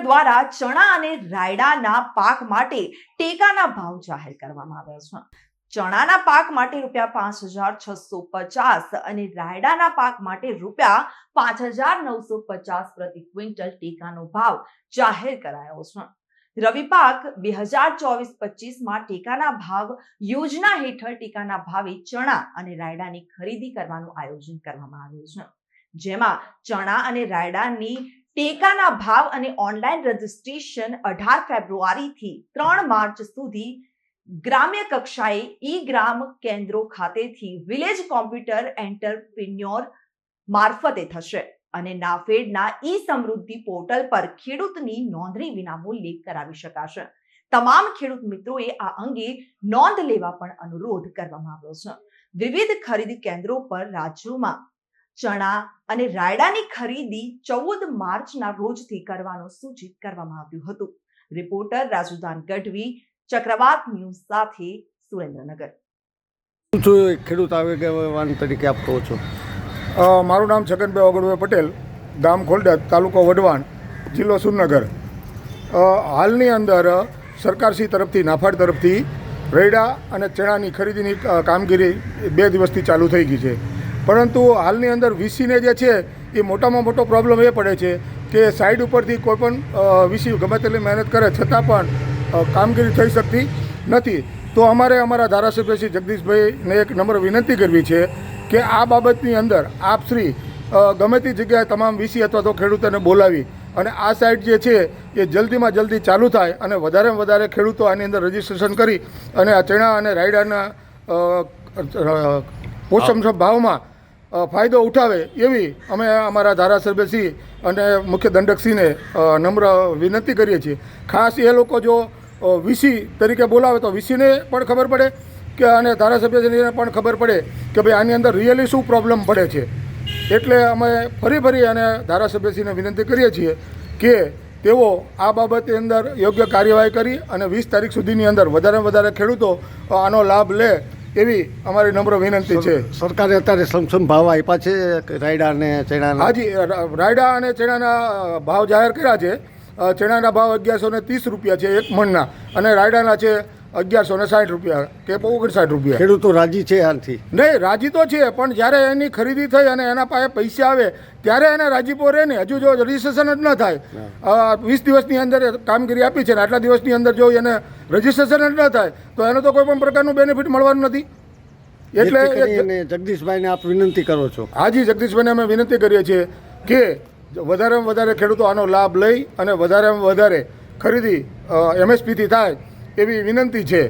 દ્વારા ચણા અને રાયડાના પાક માટે ટેકાના ભાવ જાહેર કરવામાં આવ્યા છે. ચણાના પાક માટે ₹5,650 અને રાયડાના પાક માટે ₹5,950 પ્રતિ ક્વિન્ટલ ટેકાનો ભાવ જાહેર કરાયો છે. રવિ પાક 2024-25 ટેકાના ભાવ યોજના હેઠળ ટેકાના ભાવે ચણા અને રાયડાની ખરીદી કરવાનું આયોજન કરવામાં આવ્યું છે, જેમાં ચણા અને રાયડાની ટેકાના ભાવ અને ઓનલાઈન રજીસ્ટ્રેશન 18 ફેબ્રુઆરીથી 3 માર્ચ સુધી ગ્રામ્ય કક્ષાએ ઈ-ગ્રામ કેન્દ્રો ખાતેથી વિલેજ કોમ્પ્યુટર એન્ટરપ્રિન્યોર મારફતે થશે અને નાફેડના ઈ-સમૃદ્ધિ પોર્ટલ પર ખેડૂતની નોંધણી વિનામૂલ્યે કરાવી શકાશે. તમામ ખેડૂત મિત્રોએ આ અંગે નોંધ લેવા પણ અનુરોધ કરવામાં આવ્યો છે. વિવિધ ખરીદી કેન્દ્રો પર રાજ્યોમાં ચણા અને રાયડાની ખરીદી 14 માર્ચના રોજથી કરવાનું સૂચિત કરવામાં આવ્યું હતું. રિપોર્ટર રાજુદાન ગઢવી, ચક્રવાત ન્યૂઝ સાથે સુરેન્દ્રનગર. ખેડૂત આગેવાન તરીકે આપ કહો છો. મારું નામ છગનભાઈ ઓગણભાઈ પટેલ, ગામ ખોલડા, તાલુકો વઢવાણ, જિલ્લો સુરનગર. હાલની અંદર સરકારશ્રી તરફથી નાફાડ તરફથી રાયડા અને ચણાની ખરીદીની કામગીરી 2 દિવસથી ચાલુ થઈ ગઈ છે, પરંતુ હાલની અંદર વીસીને જે છે એ મોટામાં મોટો પ્રોબ્લેમ એ પડે છે કે સાઈડ ઉપરથી કોઈ પણ વીસી ગમે તેટલી મહેનત કરે છતાં પણ કામગીરી થઈ શકતી નથી. તો અમારે અમારા ધારાસભ્ય શ્રી જગદીશભાઈને એક નમ્ર વિનંતી કરવી છે કે આ બાબતની અંદર આપશ્રી ગમે તે જગ્યાએ તમામ વીસી અથવા તો ખેડૂતોને બોલાવી અને આ સાઇટ જે છે એ જલ્દીમાં જલ્દી ચાલુ થાય અને વધારેમાં વધારે ખેડૂતો આની અંદર રજીસ્ટ્રેશન કરી અને આ ચણા અને રાયડાના પોષણક્ષમ ભાવમાં ફાયદો ઉઠાવે એવી અમે અમારા ધારાસભ્યશ્રી અને મુખ્ય દંડકશ્રીને નમ્ર વિનંતી કરીએ છીએ. ખાસ એ લોકો જો વીસી તરીકે બોલાવે તો વીસીને પણ ખબર પડે કે અને ધારાસભ્યશ્રીને પણ ખબર પડે કે ભાઈ આની અંદર રિયલી શું પ્રોબ્લેમ પડે છે. એટલે અમે ફરી અને ધારાસભ્યશ્રીને વિનંતી કરીએ છીએ કે તેઓ આ બાબતની અંદર યોગ્ય કાર્યવાહી કરી અને 20 તારીખ સુધીની અંદર વધારે ખેડૂતો આનો લાભ લે એવી અમારી નમ્ર વિનંતી છે. સરકારે અત્યારે સમસમ ભાવ આપ્યા છે રાયડા અને ચણાના? હાજી, રાયડા અને ચણાના ભાવ જાહેર કર્યા છે. ચણાના ભાવ 1130 રૂપિયા છે એક મણના અને રાયડાના છે 1160 રૂપિયા કે 59 રૂપિયા. ખેડૂતો રાજી છે આનાથી? નહીં, રાજી તો છે, પણ જ્યારે એની ખરીદી થઈ અને એના પાસે પૈસા આવે ત્યારે એને રાજીપો રહે ને. હજુ જો રજીસ્ટ્રેશન જ ન થાય, 20 દિવસની અંદર કામગીરી આપી છે ને આટલા દિવસની અંદર જો એને રજીસ્ટ્રેશન જ ન થાય તો એને તો કોઈ પણ પ્રકારનું બેનિફિટ મળવાનું નથી. એટલે જગદીશભાઈને આપ વિનંતી કરો છો? હાજી, જગદીશભાઈને અમે વિનંતી કરીએ છીએ કે વધારેમાં વધારે ખેડૂતો આનો લાભ લઈ અને વધારેમાં વધારે ખરીદી MSPથી થાય એવી વિનંતી છે.